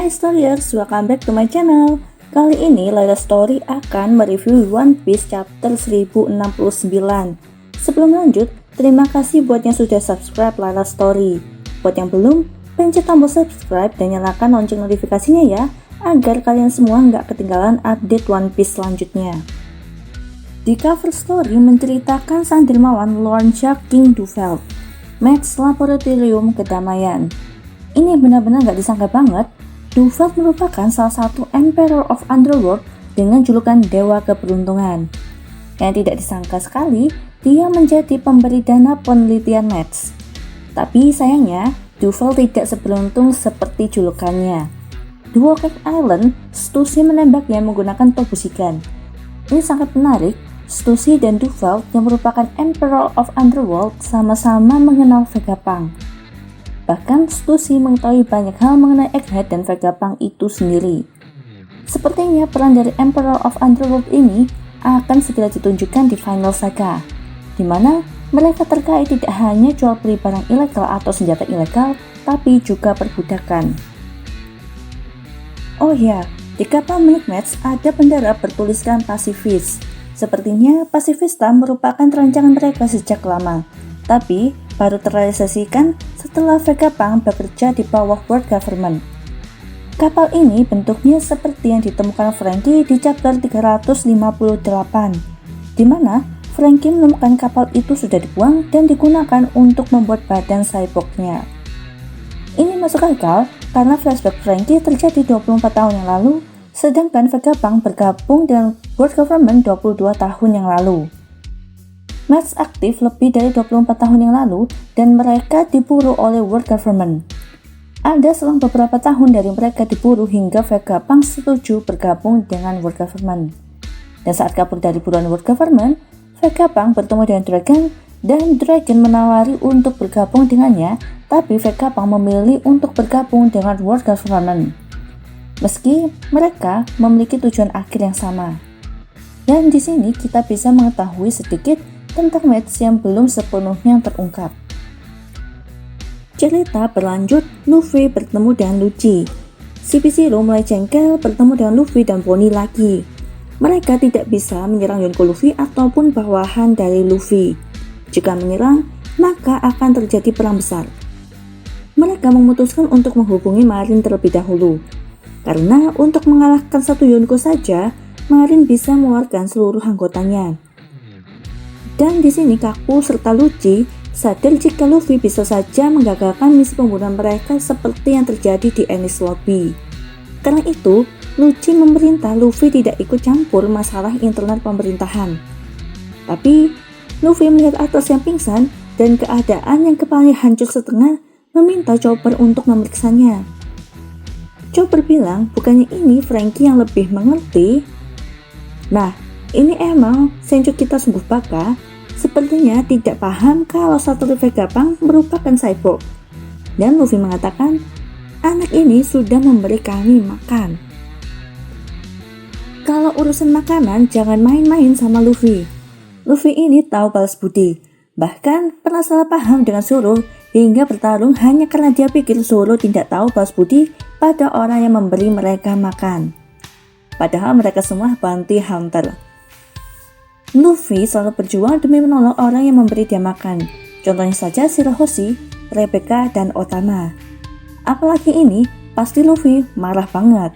Hai Storyers, welcome back to my channel. Kali ini Layla Story akan mereview One Piece chapter 1069. Sebelum lanjut, terima kasih buat yang sudah subscribe Layla Story. Buat yang belum, pencet tombol subscribe dan nyalakan lonceng notifikasinya ya, agar kalian semua nggak ketinggalan update One Piece selanjutnya. Di cover story menceritakan sang dermawan Lord Shark King Duveld, Match Laboratorium Kedamaian. Ini benar-benar nggak disangka banget. Duveld merupakan salah satu Emperor of Underworld dengan julukan Dewa Keberuntungan. Yang tidak disangka sekali, dia menjadi pemberi dana penelitian Match. Tapi sayangnya, Duveld tidak seberuntung seperti julukannya. Di Cake Island, Stussy menembaknya menggunakan tobusigan. Ini sangat menarik. Stussy dan Duveld yang merupakan Emperor of Underworld sama-sama mengenal Vegapunk. Bahkan Stussy mengetahui banyak hal mengenai Egghead dan Vegapunk itu sendiri. Sepertinya peran dari Emperor of Underworld ini akan segera ditunjukkan di Final Saga, di mana mereka terkait tidak hanya jual beli barang ilegal atau senjata ilegal, tapi juga perbudakan. Oh ya, di kapal milik Match ada bendera bertuliskan pasifis. Sepertinya pasifista merupakan rancangan mereka sejak lama, tapi baru terrealisasikan setelah Vegapunk bekerja di bawah World Government. Kapal ini bentuknya seperti yang ditemukan Franky di chapter 358, di mana Franky menemukan kapal itu sudah dibuang dan digunakan untuk membuat badan cyborgnya. Ini masuk akal karena flashback Franky terjadi 24 tahun yang lalu, sedangkan Vegapunk bergabung dengan World Government 22 tahun yang lalu. Match aktif lebih dari 24 tahun yang lalu dan mereka diburu oleh World Government. Ada selang beberapa tahun dari mereka diburu hingga Vegapunk setuju bergabung dengan World Government. Dan saat kabur dari buruan World Government, Vegapunk bertemu dengan Dragon dan Dragon menawari untuk bergabung dengannya, tapi Vegapunk memilih untuk bergabung dengan World Government. Meski mereka memiliki tujuan akhir yang sama. Dan di sini kita bisa mengetahui sedikit tentang Match yang belum sepenuhnya terungkap. Cerita berlanjut, Luffy bertemu dengan Lucci. CP0 mulai jengkel bertemu dengan Luffy dan Bonnie lagi. Mereka tidak bisa menyerang Yonko Luffy ataupun bawahan dari Luffy. Jika menyerang, maka akan terjadi perang besar. Mereka memutuskan untuk menghubungi Marine terlebih dahulu. Karena untuk mengalahkan satu Yonko saja, Marine bisa mengeluarkan seluruh anggotanya. Dan di sini Kaku serta Lucci sadar jika Luffy bisa saja menggagalkan misi pembunuhan mereka seperti yang terjadi di Enies Lobby. Karena itu, Lucci memerintah Luffy tidak ikut campur masalah internal pemerintahan. Tapi, Luffy melihat Atlas yang pingsan dan keadaan yang kepalanya hancur setengah, meminta Chopper untuk memeriksanya. Chopper bilang bukannya ini Franky yang lebih mengerti. Nah, ini emang Senju kita sungguh baka, sepertinya tidak paham kalau satelit Vegapunk merupakan cyborg. Dan Luffy mengatakan, anak ini sudah memberi kami makan. Kalau urusan makanan, jangan main-main sama Luffy. Luffy ini tahu balas budi, bahkan pernah salah paham dengan Zoro hingga bertarung hanya karena dia pikir Zoro tidak tahu balas budi pada orang yang memberi mereka makan. Padahal mereka semua bounty hunter. Luffy selalu berjuang demi menolong orang yang memberi dia makan. Contohnya saja Shirahoshi, Rebecca, dan Otama. Apalagi ini, pasti Luffy marah banget.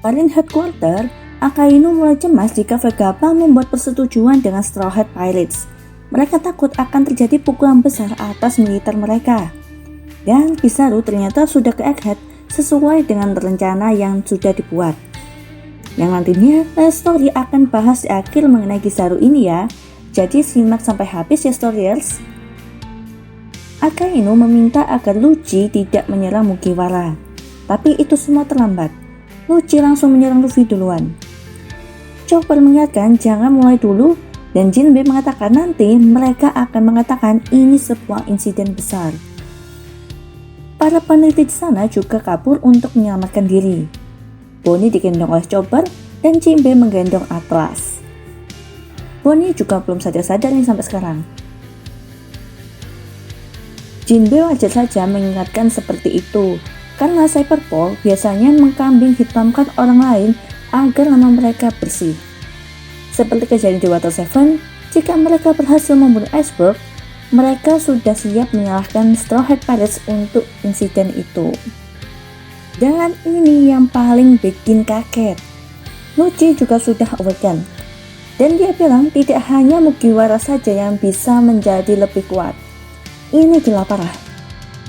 Marine Headquarter, Akainu mulai cemas jika Vegapunk membuat persetujuan dengan Straw Hat Pirates. Mereka takut akan terjadi pukulan besar atas militer mereka. Dan Kizaru ternyata sudah ke Egghead sesuai dengan rencana yang sudah dibuat. Yang nantinya story akan bahas di akhir mengenai Kizaru ini ya. Jadi simak sampai habis ya Storyers. Akainu meminta agar Lucci tidak menyerang Mugiwara. Tapi itu semua terlambat. Lucci langsung menyerang Luffy duluan. Chopper mengingatkan jangan mulai dulu dan Jinbe mengatakan nanti mereka akan mengatakan ini sebuah insiden besar. Para peneliti di sana juga kabur untuk menyelamatkan diri. Bonnie digendong oleh Chopper dan Jinbe menggendong Atlas. Bonnie juga belum sadar-sadar nih sampai sekarang. Jinbe wajar saja mengingatkan seperti itu, karena Cyberpol biasanya mengkambing hitamkan orang lain agar nama mereka bersih. Seperti kejadian di Water 7, jika mereka berhasil membunuh Iceberg, mereka sudah siap menyalahkan Straw Hat Pirates untuk insiden itu. Dan ini yang paling bikin kaget, Lucci juga sudah awaken. Dan dia bilang tidak hanya Mugiwara saja yang bisa menjadi lebih kuat. Ini gila parah.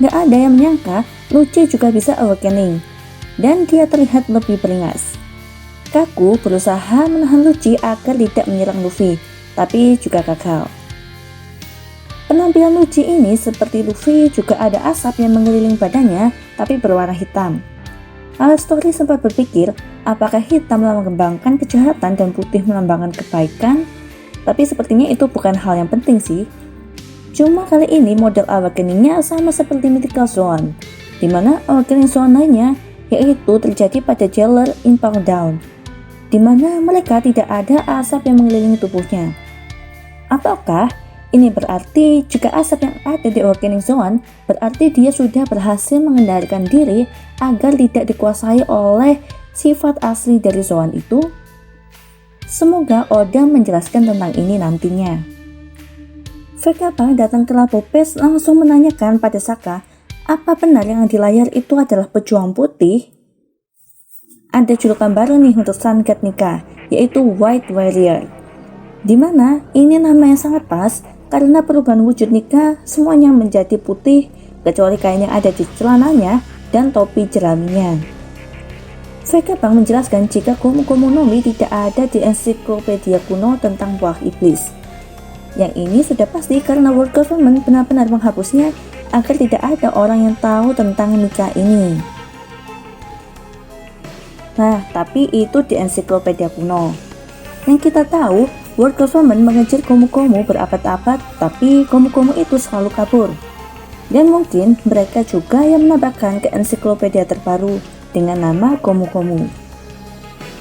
Gak ada yang menyangka Lucci juga bisa awakening. Dan dia terlihat lebih beringas. Kaku berusaha menahan Lucci agar tidak menyerang Luffy, tapi juga gagal. Penampilan Lucci ini seperti Luffy, juga ada asap yang mengelilingi badannya tapi berwarna hitam. Alastori sempat berpikir apakah hitam melambangkan kejahatan dan putih melambangkan kebaikan, tapi sepertinya itu bukan hal yang penting sih. Cuma kali ini model awakeningnya sama seperti Mythical Zone, dimana awakening zone lainnya yaitu terjadi pada Jailer Impel Down, dimana mereka tidak ada asap yang mengelilingi tubuhnya. Apakah ini berarti jika asap yang ada di Awakening Zone, berarti dia sudah berhasil mengendalikan diri agar tidak dikuasai oleh sifat asli dari Zoan itu? Semoga Oda menjelaskan tentang ini nantinya. Vegapunk datang ke Labu Pes langsung menanyakan pada Saka, apa benar yang di layar itu adalah pejuang putih? Ada julukan baru nih untuk Sun God Nika, yaitu White Warrior. Dimana ini nama yang sangat pas, karena perubahan wujud Nika semuanya menjadi putih kecuali kain yang ada di celananya dan topi jeraminya. Vegapunk menjelaskan jika Gomu Gomu no Mi tidak ada di ensiklopedia kuno tentang buah iblis. Yang ini sudah pasti karena world government benar-benar menghapusnya agar tidak ada orang yang tahu tentang Nika ini. Nah, tapi itu di ensiklopedia kuno. Yang kita tahu, world government mengejar Gomu-Gomu berabad-abad, tapi Gomu-Gomu itu selalu kabur. Dan mungkin mereka juga yang menambahkan ke ensiklopedia terbaru dengan nama Gomu-Gomu.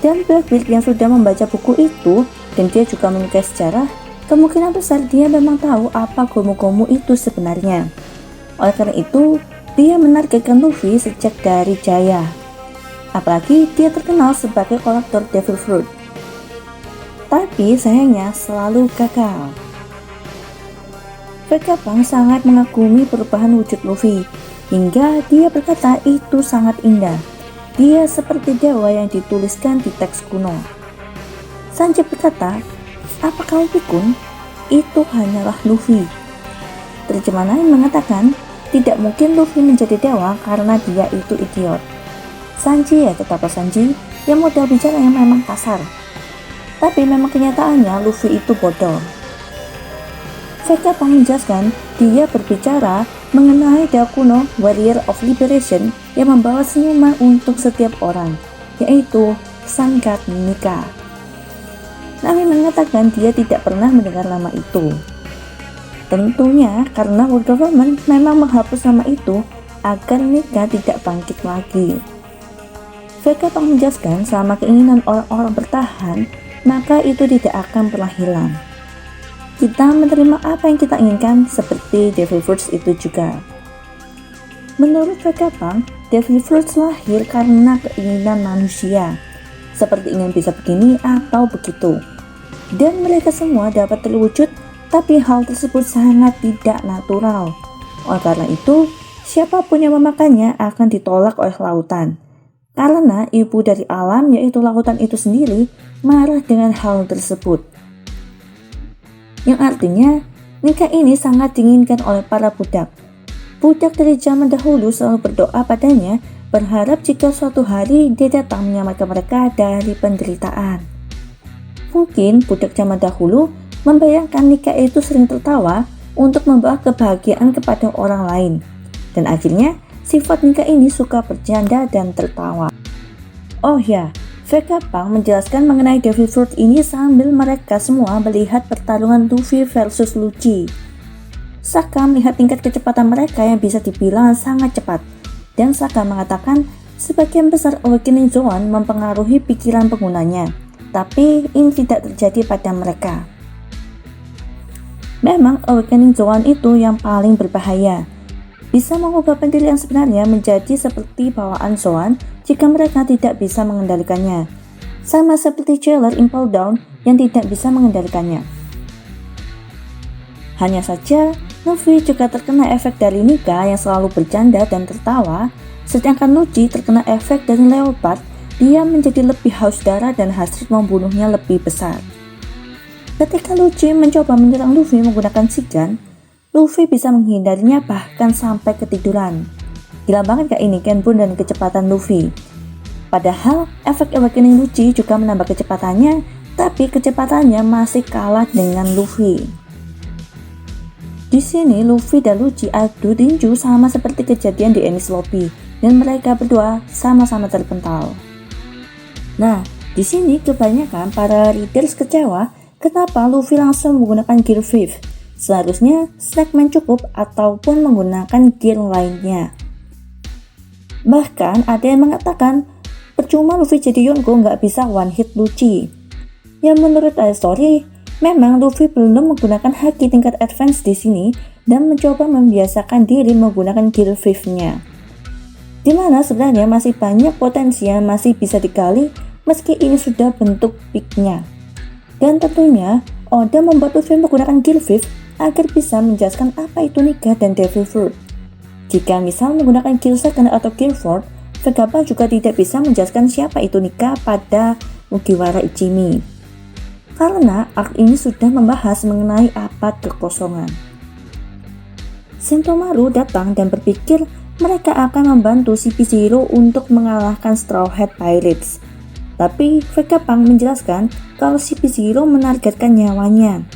Dan Blackbeard yang sudah membaca buku itu, dan dia juga menyukai sejarah, kemungkinan besar dia memang tahu apa Gomu-Gomu itu sebenarnya. Oleh karena itu, dia menargetkan Luffy sejak dari Jaya. Apalagi dia terkenal sebagai kolektor Devil Fruit. Tapi sayangnya selalu gagal. Vegapunk sangat mengagumi perubahan wujud Luffy, hingga dia berkata itu sangat indah. Dia seperti dewa yang dituliskan di teks kuno. Sanji berkata, apa kau pikun? Itu hanyalah Luffy. Terjemahan lain mengatakan, tidak mungkin Luffy menjadi dewa karena dia itu idiot. Sanji ya tetaplah Sanji, yang modal bicara yang memang kasar. Tapi memang kenyataannya Luffy itu bodoh. Vegapunk menjelaskan dia berbicara mengenai dewa kuno Warrior of Liberation yang membawa senyuman untuk setiap orang, yaitu Sun God Nika. Nami mengatakan dia tidak pernah mendengar nama itu. Tentunya karena world government memang menghapus nama itu agar Nika tidak bangkit lagi. Vegapunk menjelaskan selama keinginan orang-orang bertahan, maka itu tidak akan pernah hilang. Kita menerima apa yang kita inginkan seperti Devil Fruits itu juga. Menurut Vegapunk, Devil Fruits lahir karena keinginan manusia, seperti ingin bisa begini atau begitu. Dan mereka semua dapat terwujud, tapi hal tersebut sangat tidak natural. Oleh karena itu, siapapun yang memakannya akan ditolak oleh lautan. Karena ibu dari alam yaitu lautan itu sendiri marah dengan hal tersebut. Yang artinya, nikah ini sangat diinginkan oleh para budak. Budak dari zaman dahulu selalu berdoa padanya, berharap jika suatu hari dia datang menyelamatkan mereka dari penderitaan. Mungkin budak zaman dahulu membayangkan nikah itu sering tertawa untuk membawa kebahagiaan kepada orang lain. Dan akhirnya, sifat nikah ini suka bercanda dan tertawa. Oh ya, Vegapunk menjelaskan mengenai Devil Fruit ini sambil mereka semua melihat pertarungan Luffy versus Lucci. Saka melihat tingkat kecepatan mereka yang bisa dibilang sangat cepat, dan Saka mengatakan sebagian besar Awakening Zone mempengaruhi pikiran penggunanya, tapi ini tidak terjadi pada mereka. Memang Awakening Zone itu yang paling berbahaya. bisa mengubah pendiri yang sebenarnya menjadi seperti bawaan Zoan jika mereka tidak bisa mengendalikannya. Sama seperti Jailer Impel Down yang tidak bisa mengendalikannya. Hanya saja, Luffy juga terkena efek dari Nika yang selalu bercanda dan tertawa, sedangkan Lucci terkena efek dari Leopard, dia menjadi lebih haus darah dan hasrat membunuhnya lebih besar. Ketika Lucci mencoba menyerang Luffy menggunakan Shigan, Luffy bisa menghindarinya bahkan sampai ketiduran. Gila banget gak ini Kenbun dan kecepatan Luffy? Padahal efek Awakening Lucci juga menambah kecepatannya, tapi kecepatannya masih kalah dengan Luffy. Di sini Luffy dan Lucci adu tinju sama seperti kejadian di Enies Lobby, dan mereka berdua sama-sama terpental. Nah, di sini kebanyakan para readers kecewa kenapa Luffy langsung menggunakan Gear 5. Seharusnya Snackman cukup ataupun menggunakan gear lainnya. Bahkan ada yang mengatakan percuma Luffy jadi Yonko nggak bisa one hit Lucci. Yang menurut story, memang Luffy belum menggunakan haki tingkat advance di sini dan mencoba membiasakan diri menggunakan gear 5-nya. Dimana sebenarnya masih banyak potensi yang masih bisa digali meski ini sudah bentuk peak-nya. Dan tentunya Oda membuat Luffy menggunakan gear 5 agar bisa menjelaskan apa itu Nika dan Devil Fruit. Jika misal menggunakan Gear 2 atau Gear 4, Vegapunk juga tidak bisa menjelaskan siapa itu Nika pada Mugiwara Ichimi. Karena arc ini sudah membahas mengenai abad kekosongan. Sentomaru datang dan berpikir mereka akan membantu CP0 untuk mengalahkan Straw Hat Pirates. Tapi Vegapunk menjelaskan kalau CP0 menargetkan nyawanya.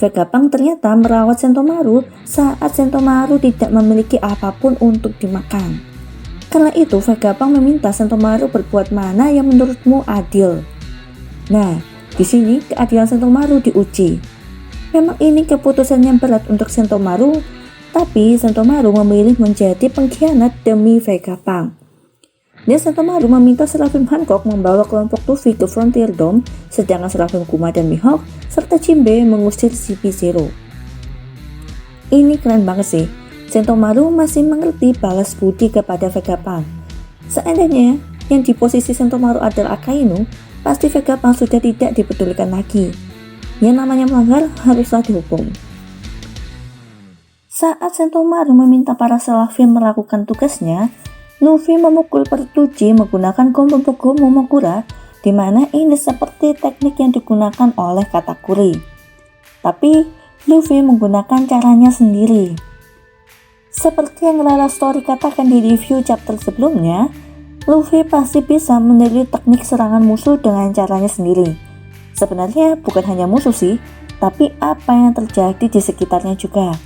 Vegapunk ternyata merawat Sentomaru saat Sentomaru tidak memiliki apapun untuk dimakan. Karena itu Vegapunk meminta Sentomaru berbuat mana yang menurutmu adil. Nah, di sini keadilan Sentomaru diuji. Memang ini keputusan yang berat untuk Sentomaru, tapi Sentomaru memilih menjadi pengkhianat demi Vegapunk. Dan Sentomaru meminta Seraphim Hancock membawa kelompok Luffy ke Frontier Dome, sedangkan Seraphim Kuma dan Mihawk serta Jinbe mengusir CP0. Ini keren banget sih, Sentomaru masih mengerti balas budi kepada Vegapunk. Seandainya yang di posisi Sentomaru adalah Akainu, pasti Vegapunk sudah tidak dipedulikan lagi. Yang namanya melanggar haruslah dihukum. Saat Sentomaru meminta para Seraphim melakukan tugasnya, Luffy memukul perut Lucci menggunakan Gomu Momokura, di mana ini seperti teknik yang digunakan oleh Katakuri. Tapi Luffy menggunakan caranya sendiri. Seperti yang Lara Story katakan di review chapter sebelumnya, Luffy pasti bisa meniru teknik serangan musuh dengan caranya sendiri. Sebenarnya bukan hanya musuh sih, tapi apa yang terjadi di sekitarnya juga.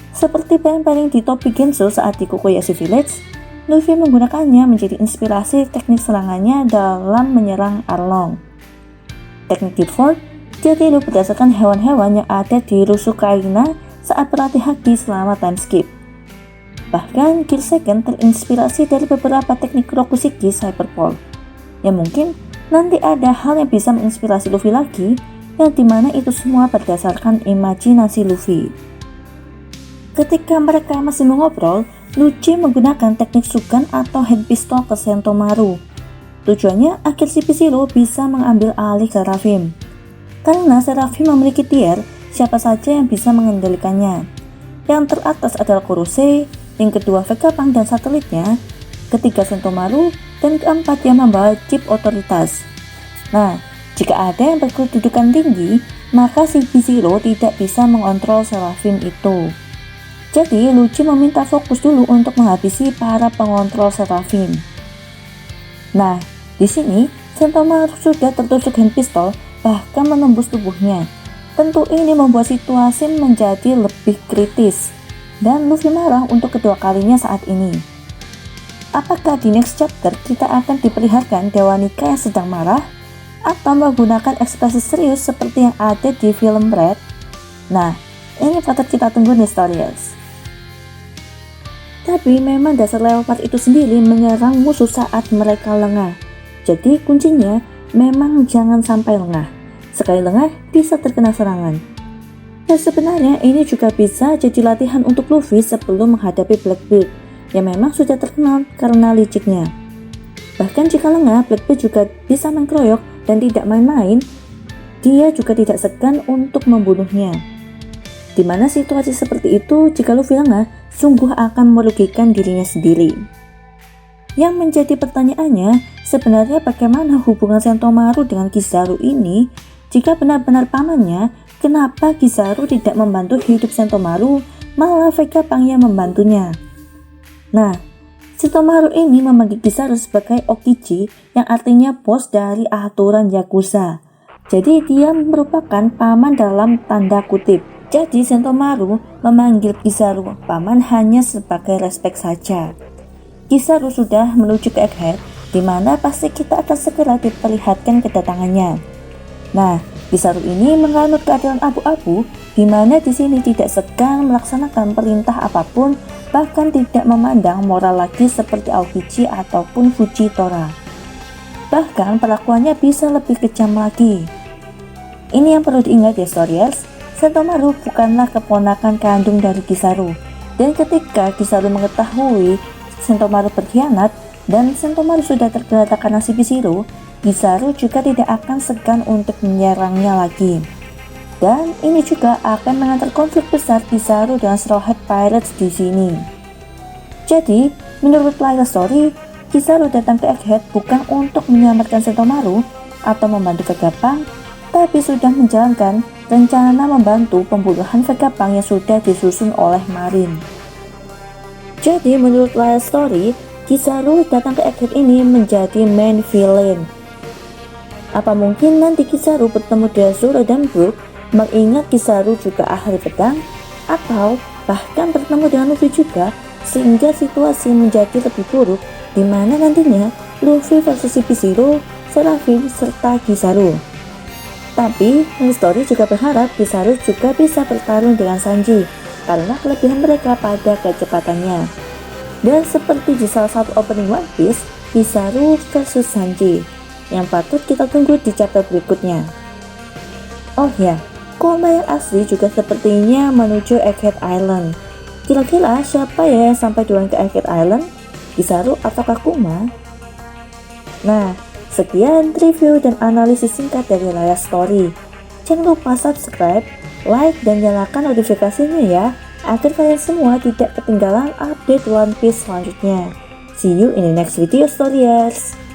Seperti paling di topi Genso saat di Kokoyashi Village, Luffy menggunakannya menjadi inspirasi teknik serangannya dalam menyerang Arlong. Teknik Deadford ditiru berdasarkan hewan-hewan yang ada di Rusukaina saat berlatih haki selama time skip. Bahkan Gear Second terinspirasi dari beberapa teknik Rokushiki Cyberpole, yang mungkin nanti ada hal yang bisa menginspirasi Luffy lagi, yang dimana itu semua berdasarkan imajinasi Luffy. Ketika mereka masih mengobrol, Lucci menggunakan teknik Sugan atau hand pistol ke Sentomaru. Tujuannya agar CP0 bisa mengambil alih Seraphim. Karena Seraphim memiliki tier, siapa saja yang bisa mengendalikannya. Yang teratas adalah Kurose, yang kedua Vegapunk dan satelitnya, ketiga Sentomaru, dan keempat yang membawa chip otoritas. Nah, jika ada yang berkedudukan tinggi, maka CP0 tidak bisa mengontrol Seraphim itu. Jadi, Lucci meminta fokus dulu untuk menghabisi para pengontrol Seraphim. Nah, di sini Sentomaru sudah tertusuk hand pistol, bahkan menembus tubuhnya. Tentu ini membuat situasi menjadi lebih kritis, dan Luffy marah untuk kedua kalinya saat ini. Apakah di next chapter kita akan diperlihatkan Dewa Nika yang sedang marah, atau menggunakan ekspresi serius seperti yang ada di film Red? Nah, ini patut kita tunggu nih Storyers. Tapi memang dasar Leopard itu sendiri menyerang musuh saat mereka lengah. Jadi kuncinya memang jangan sampai lengah. Sekali lengah bisa terkena serangan. Dan sebenarnya ini juga bisa jadi latihan untuk Luffy sebelum menghadapi Blackbeard yang memang sudah terkenal karena liciknya. Bahkan jika lengah, Blackbeard juga bisa mengkeroyok dan tidak main-main, dia juga tidak segan untuk membunuhnya. Dimana situasi seperti itu jika Luffy lengah, sungguh akan merugikan dirinya sendiri. Yang menjadi pertanyaannya, sebenarnya bagaimana hubungan Sentomaru dengan Kizaru ini? Jika benar-benar pamannya, kenapa Kizaru tidak membantu hidup Sentomaru, malah Vegapunk yang membantunya? Nah, Sentomaru ini memanggil Kizaru sebagai Okichi yang artinya bos dari aturan Yakuza. Jadi dia merupakan paman dalam tanda kutip. Jadi Sentomaru memanggil Kizaru paman hanya sebagai respek saja. Kizaru sudah menuju ke Egghead, di mana pasti kita akan segera diperlihatkan kedatangannya. Nah, Kizaru ini menganut keadilan abu-abu, di mana di sini tidak segan melaksanakan perintah apapun, bahkan tidak memandang moral lagi seperti Aokichi ataupun Fujitora. Bahkan perlakuannya bisa lebih kejam lagi. Ini yang perlu diingat ya Storyers, Sentomaru bukanlah keponakan kandung dari Kizaru, dan ketika Kizaru mengetahui Sentomaru berkhianat dan Sentomaru sudah tergeletak karena CP0, Kizaru juga tidak akan segan untuk menyerangnya lagi. Dan ini juga akan mengantar konflik besar Kizaru dengan Straw Hat Pirates di sini. Jadi, menurut Layla Story, Kizaru datang ke Egghead bukan untuk menyelamatkan Sentomaru atau membantu Vegapunk, tapi sudah menjalankan rencana membantu pembunuhan Vegapunk yang sudah disusun oleh Marine. Jadi menurut Layla Story, Kizaru datang ke Egghead ini menjadi main villain. Apa mungkin nanti Kizaru bertemu dengan Zoro dan Brook, mengingat Kizaru juga ahli pedang, atau bahkan bertemu dengan Luffy juga, sehingga situasi menjadi lebih buruk, di mana nantinya Luffy versus CP0, Seraphim, serta Kizaru. Tapi, Layla Story juga berharap Kizaru juga bisa bertarung dengan Sanji, karena kelebihan mereka pada kecepatannya. Dan seperti di salah satu opening One Piece, Kizaru versus Sanji, yang patut kita tunggu di chapter berikutnya. Oh ya, Kuma yang asli juga sepertinya menuju Egghead Island. Kira-kira siapa ya yang sampai duluan ke Egghead Island? Kizaru atau Kuma? Nah, sekian review dan analisis singkat dari Layla Story. Jangan lupa subscribe, like, dan nyalakan notifikasinya ya, agar kalian semua tidak ketinggalan update One Piece selanjutnya. See you in the next video, Storyers!